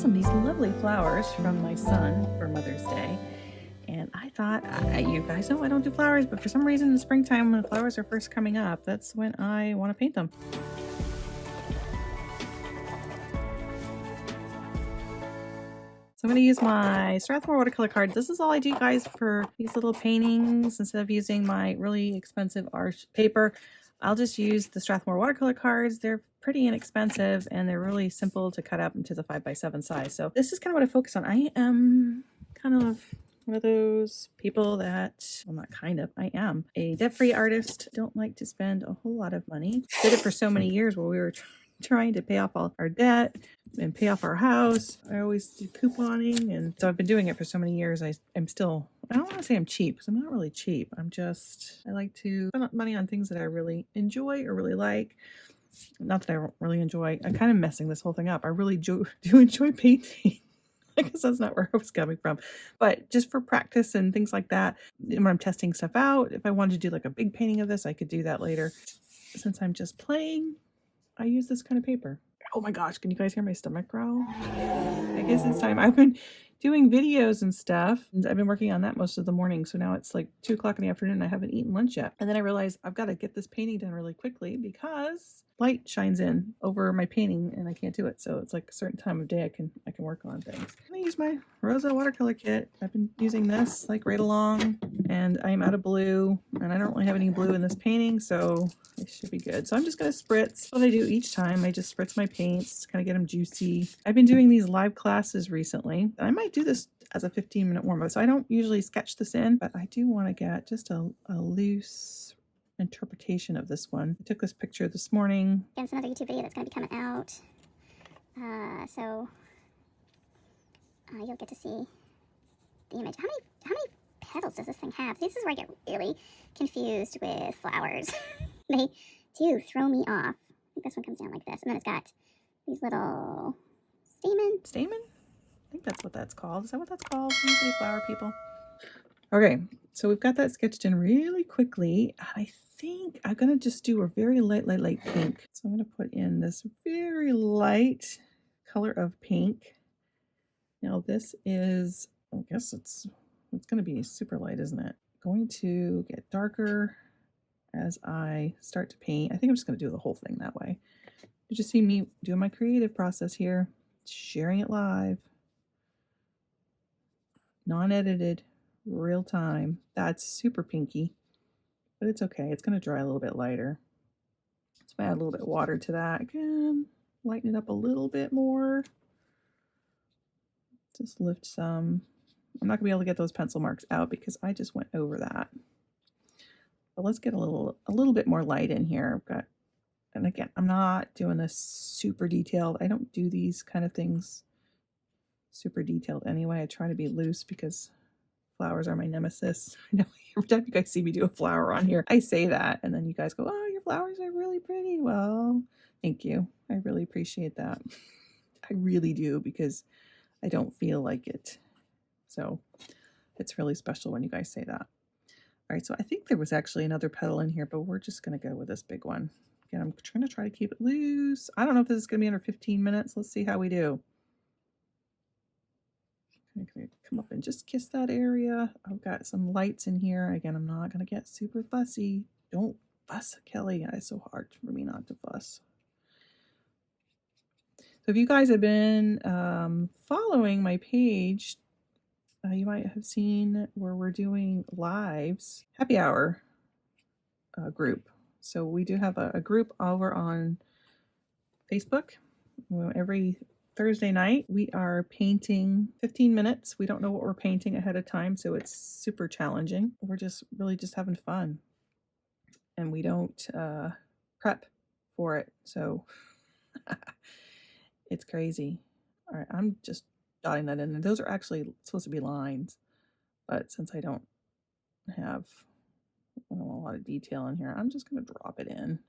some these lovely flowers from my son for Mother's Day. And I thought, you guys know I don't do flowers, but for some reason in the springtime when the flowers are first coming up, that's when I want to paint them. So I'm going to use my Strathmore watercolor card. This is all I do, guys, for these little paintings. Instead of using my really expensive art paper, I'll just use the Strathmore watercolor cards. They're pretty inexpensive and they're really simple to cut up into the 5x7 size. So this is kind of what I focus on. I am kind of one of those people that, well, not kind of, I am a debt-free artist. Don't like to spend a whole lot of money. Did it for so many years while we were trying to pay off all our debt and pay off our house. I always do couponing, and so I've been doing it for so many years. I'm still, I don't want to say I'm cheap because I'm not really cheap. I like to spend money on things that I really enjoy or really like. Not that I don't really enjoy, I'm kind of messing this whole thing up. I really do enjoy painting. I guess that's not where I was coming from, but just for practice and things like that, when I'm testing stuff out, if I wanted to do like a big painting of this, I could do that later. Since I'm just playing, I use this kind of paper. Oh my gosh, can you guys hear my stomach growl? I guess it's time. I've been doing videos and stuff, and I've been working on that most of the morning. So now it's like 2 o'clock in the afternoon and I haven't eaten lunch yet. And then I realized I've got to get this painting done really quickly because light shines in over my painting and I can't do it. So it's like a certain time of day I can work on things. I'm gonna use my Rosa watercolor kit. I've been using this like right along, and I'm out of blue, and I don't really have any blue in this painting, so it should be good. So I'm just gonna spritz. What I do each time, I just spritz my paints, kind of get them juicy. I've been doing these live classes recently. I might do this as a 15-minute warm-up. So I don't usually sketch this in, but I do want to get just a loose interpretation of this one. I took this picture this morning. Again, it's another YouTube video that's going to be coming out. So you'll get to see the image. How many petals does this thing have? This is where I get really confused with flowers. They do throw me off. I think this one comes down like this, and then it's got these little stamen. I think that's what that's called. Is that what that's called? Lily Flower people. Okay, so we've got that sketched in really quickly. I think I'm gonna just do a very light pink. So I'm gonna put in this very light color of pink. Now this is, I guess it's gonna be super light, isn't it? Going to get darker as I start to paint. I think I'm just gonna do the whole thing that way. You just see me doing my creative process here, sharing it live, non-edited, real time. That's super pinky, but it's okay. It's going to dry a little bit lighter. So I add a little bit of water to that. Again, lighten it up a little bit more. Just lift some. I'm not going to be able to get those pencil marks out because I just went over that. But let's get a little bit more light in here. I've got, and again, I'm not doing this super detailed. I don't do these kind of things super detailed anyway. I try to be loose because flowers are my nemesis. I know every time you guys see me do a flower on here, I say that, and then you guys go, "Oh, your flowers are really pretty." Well, thank you. I really appreciate that. I really do, because I don't feel like it. So it's really special when you guys say that. All right, so I think there was actually another petal in here, but we're just going to go with this big one. Again, I'm trying to keep it loose. I don't know if this is going to be under 15 minutes. Let's see how we do. I'm going to come up and just kiss that area. I've got some lights in here. Again, I'm not going to get super fussy. Don't fuss, Kelly. It's so hard for me not to fuss. So if you guys have been following my page, you might have seen where we're doing lives, happy hour group. So we do have a group over on Facebook. Every Thursday night, we are painting 15 minutes. We don't know what we're painting ahead of time, so it's super challenging. We're just really just having fun, and we don't prep for it, so it's crazy. All right, I'm just dotting that in, and those are actually supposed to be lines, but since I don't have a lot of detail in here, I'm just going to drop it in.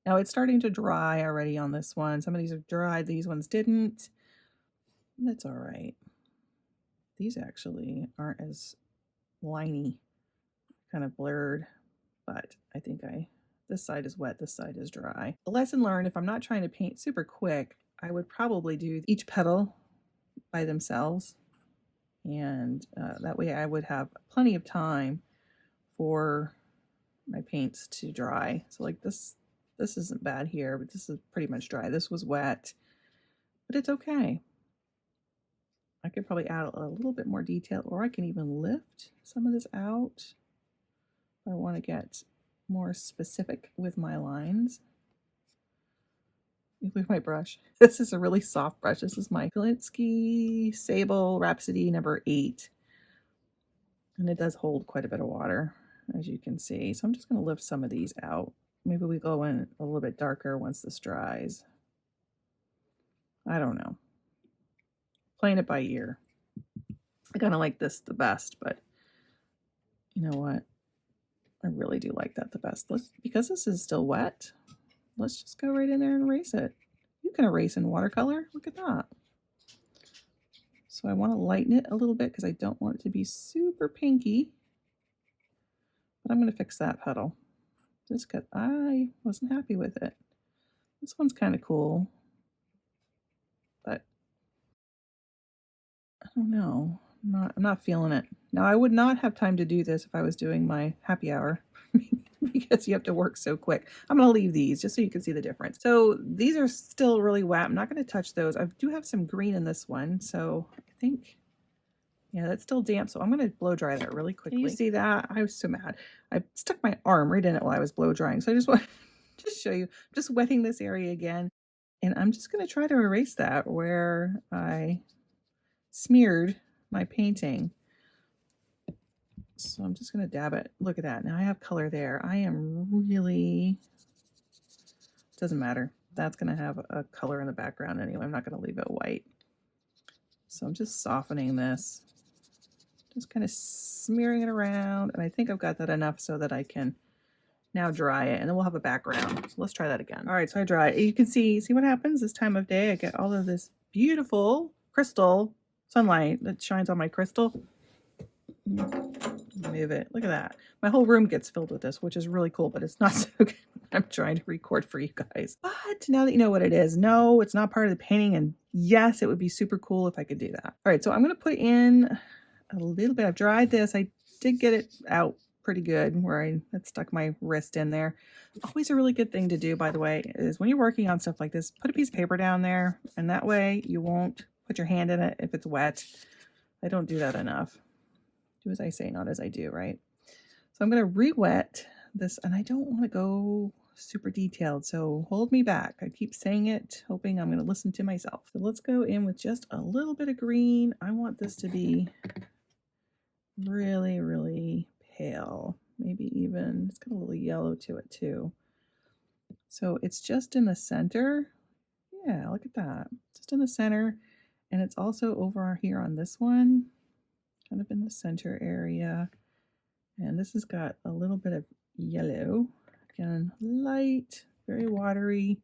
Now it's starting to dry already on this one. Some of these are dried, these ones didn't. That's all right. These actually aren't as liney, kind of blurred, but I think this side is wet, this side is dry. A lesson learned, if I'm not trying to paint super quick, I would probably do each petal by themselves. And that way I would have plenty of time for my paints to dry. So like this isn't bad here, but this is pretty much dry. This was wet, but it's okay. I could probably add a little bit more detail, or I can even lift some of this out if I want to get more specific with my lines. With my brush. This is a really soft brush. This is my Kolinsky Sable Rhapsody number 8. And it does hold quite a bit of water, as you can see. So I'm just going to lift some of these out. Maybe we go in a little bit darker once this dries. I don't know. Playing it by ear. I kind of like this the best, but you know what? I really do like that the best. Because this is still wet, let's just go right in there and erase it. You can erase in watercolor. Look at that. So I want to lighten it a little bit because I don't want it to be super pinky. But I'm going to fix that petal just because I wasn't happy with it. This one's kind of cool, but I don't know. I'm not feeling it. Now, I would not have time to do this if I was doing my happy hour because you have to work so quick. I'm going to leave these just so you can see the difference. So these are still really wet. I'm not going to touch those. I do have some green in this one, so I think, yeah, that's still damp. So I'm going to blow dry that really quickly. Can you see that? I was so mad. I stuck my arm right in it while I was blow drying. So I just want to just show you, I'm just wetting this area again. And I'm just going to try to erase that where I smeared my painting. So I'm just going to dab it. Look at that. Now I have color there. I am really, doesn't matter. That's going to have a color in the background anyway. I'm not going to leave it white. So I'm just softening this. Just kind of smearing it around. And I think I've got that enough so that I can now dry it. And then we'll have a background. So let's try that again. All right, so I dry it. You can see what happens this time of day. I get all of this beautiful crystal sunlight that shines on my crystal. Move it. Look at that. My whole room gets filled with this, which is really cool, but it's not so good. I'm trying to record for you guys. But now that you know what it is, no, it's not part of the painting. And yes, it would be super cool if I could do that. All right, so I'm going to put in a little bit. I've dried this. I did get it out pretty good where I had stuck my wrist in there. Always a really good thing to do, by the way, is when you're working on stuff like this, put a piece of paper down there, and that way you won't put your hand in it if it's wet. I don't do that enough. Do as I say, not as I do, right? So I'm going to re-wet this, and I don't want to go super detailed, so hold me back. I keep saying it, hoping I'm going to listen to myself. So let's go in with just a little bit of green. I want this to be really, really pale. Maybe even, it's got a little yellow to it too. So it's just in the center. Yeah, look at that. Just in the center. And it's also over here on this one, kind of in the center area. And this has got a little bit of yellow. Again, light, very watery.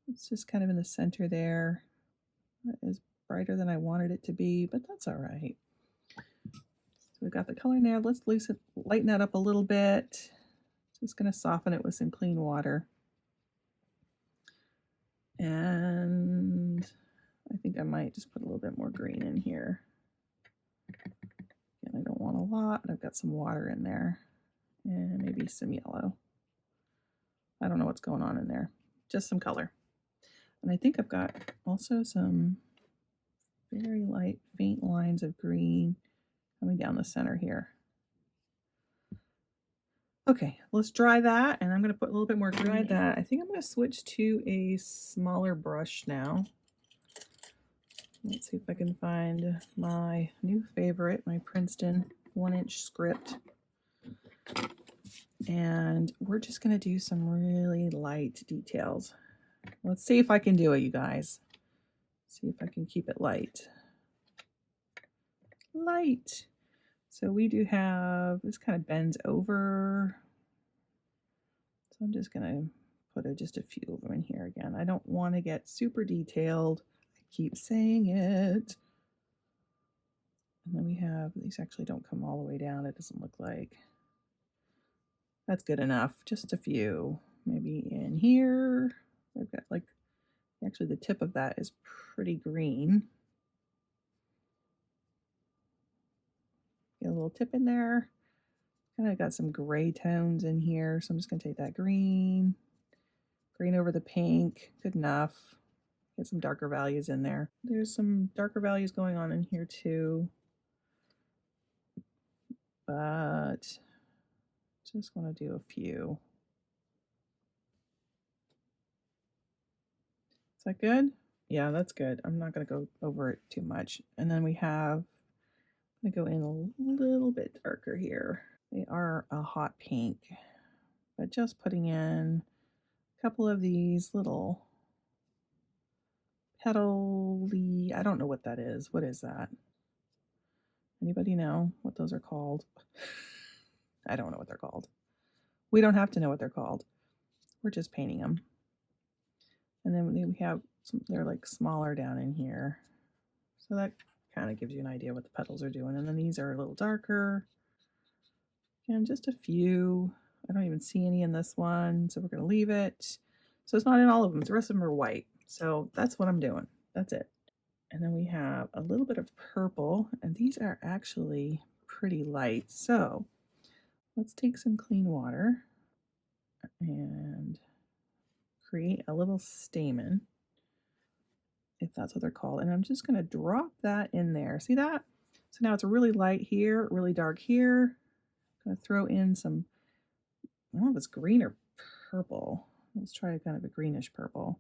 It's just kind of in the center there. That is brighter than I wanted it to be, but that's all right. So we've got the color in there. Let's lighten that up a little bit. Just going to soften it with some clean water. And I think I might just put a little bit more green in here. And I don't want a lot, but I've got some water in there. And maybe some yellow. I don't know what's going on in there. Just some color. And I think I've got also some very light, faint lines of green coming down the center here. Okay, let's dry that, and I'm going to put a little bit more green. I think I'm going to switch to a smaller brush now. Let's see if I can find my new favorite, my Princeton 1-inch script. And we're just going to do some really light details. Let's see if I can do it, you guys. See if I can keep it light. Light. So we do have, this kind of bends over. So I'm just going to put just a few of them in here again. I don't want to get super detailed. I keep saying it. And then we have, these actually don't come all the way down, it doesn't look like. That's good enough. Just a few. Maybe in here. I've got like, actually the tip of that is pretty green. Get a little tip in there. Kind of got some gray tones in here, so I'm just going to take that green over the pink. Good enough. Get some darker values in there. There's some darker values going on in here too, but just want to do a few. Is that good? Yeah, that's good. I'm not going to go over it too much. And then we have, I'm going to go in a little bit darker here. They are a hot pink, but just putting in a couple of these little petal-y, I don't know what that is. What is that? Anybody know what those are called? I don't know what they're called. We don't have to know what they're called. We're just painting them. And then we have some, they're like smaller down in here. So that kind of gives you an idea what the petals are doing. And then these are a little darker. And just a few. I don't even see any in this one, so we're going to leave it. So it's not in all of them. The rest of them are white. So that's what I'm doing. That's it. And then we have a little bit of purple, and these are actually pretty light. So let's take some clean water and create a little stamen, if that's what they're called. And I'm just going to drop that in there. See that? So now it's really light here, really dark here. I'm going to throw in some, I don't know if it's green or purple. Let's try kind of a greenish purple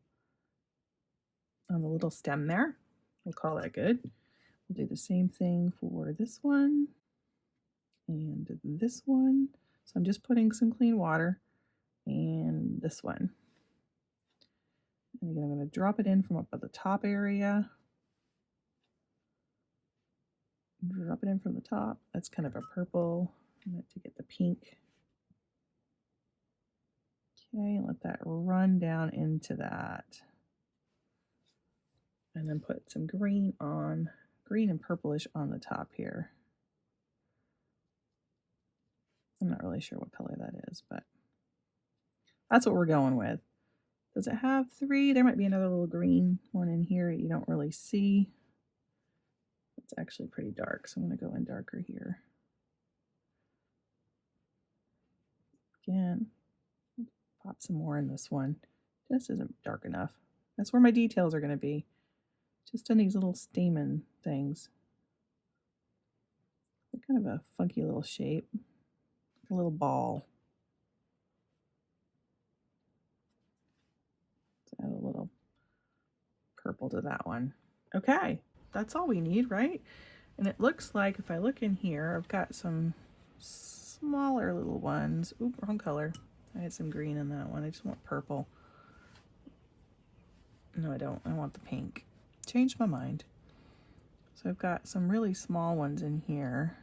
on the little stem there. We'll call that good. We'll do the same thing for this one and this one. So I'm just putting some clean water and this one. And again, I'm going to drop it in from up at the top area. Drop it in from the top. That's kind of a purple. I'm going to get the pink. Okay, let that run down into that. And then put some green on, green and purplish on the top here. I'm not really sure what color that is, but that's what we're going with. Does it have 3? There might be another little green one in here you don't really see. It's actually pretty dark, so I'm going to go in darker here. Again, pop some more in this one. This isn't dark enough. That's where my details are going to be. Just in these little stamen things. They're kind of a funky little shape. A little ball. Let's add a little purple to that one. Okay, that's all we need, right? And it looks like, if I look in here, I've got some smaller little ones. Oop, wrong color. I had some green in that one. I just want purple. No, I don't. I want the pink. Changed my mind. So I've got some really small ones in here.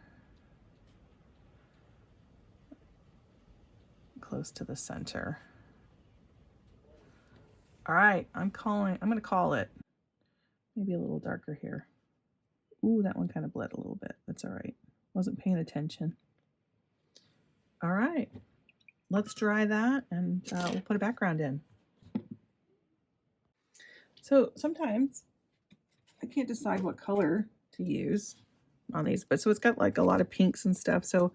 Close to the center. All right, I'm going to call it. Maybe a little darker here. Ooh, that one kind of bled a little bit. That's all right. Wasn't paying attention. All right, let's dry that and we'll put a background in. So sometimes I can't decide what color to use on these, but so it's got like a lot of pinks and stuff. So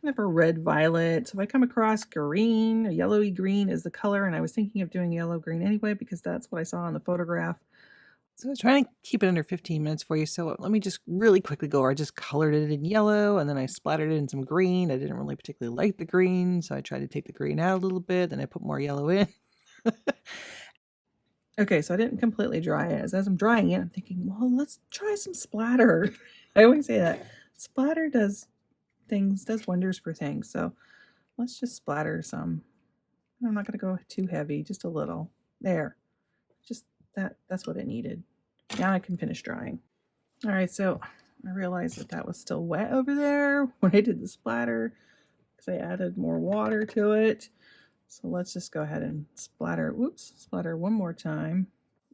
kind of a red violet. So if I come across green, a yellowy green is the color, and I was thinking of doing yellow green anyway because that's what I saw in the photograph. So I was trying to keep it under 15 minutes for you. So let me just really quickly go over. I just colored it in yellow and then I splattered it in some green. I didn't really particularly like the green, so I tried to take the green out a little bit. Then I put more yellow in. Okay, so I didn't completely dry it. As I'm drying it, I'm thinking, well, let's try some splatter. I always say that. Splatter does wonders for things. So let's just splatter some. I'm not going to go too heavy, just a little. There. Just that's what it needed. Now I can finish drying. All right, so I realized that was still wet over there when I did the splatter because I added more water to it. So let's just go ahead and splatter one more time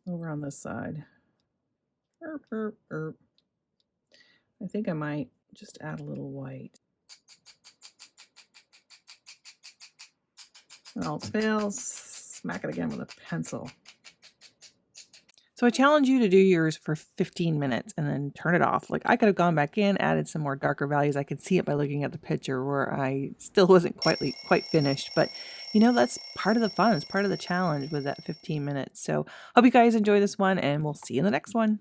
over on this side. Burp, burp, burp. I think I might just add a little white. When all else fails, smack it again with a pencil. So I challenge you to do yours for 15 minutes and then turn it off. Like I could have gone back in, added some more darker values. I could see it by looking at the picture where I still wasn't quite finished. But you know, that's part of the fun. It's part of the challenge with that 15 minutes. So hope you guys enjoy this one and we'll see you in the next one.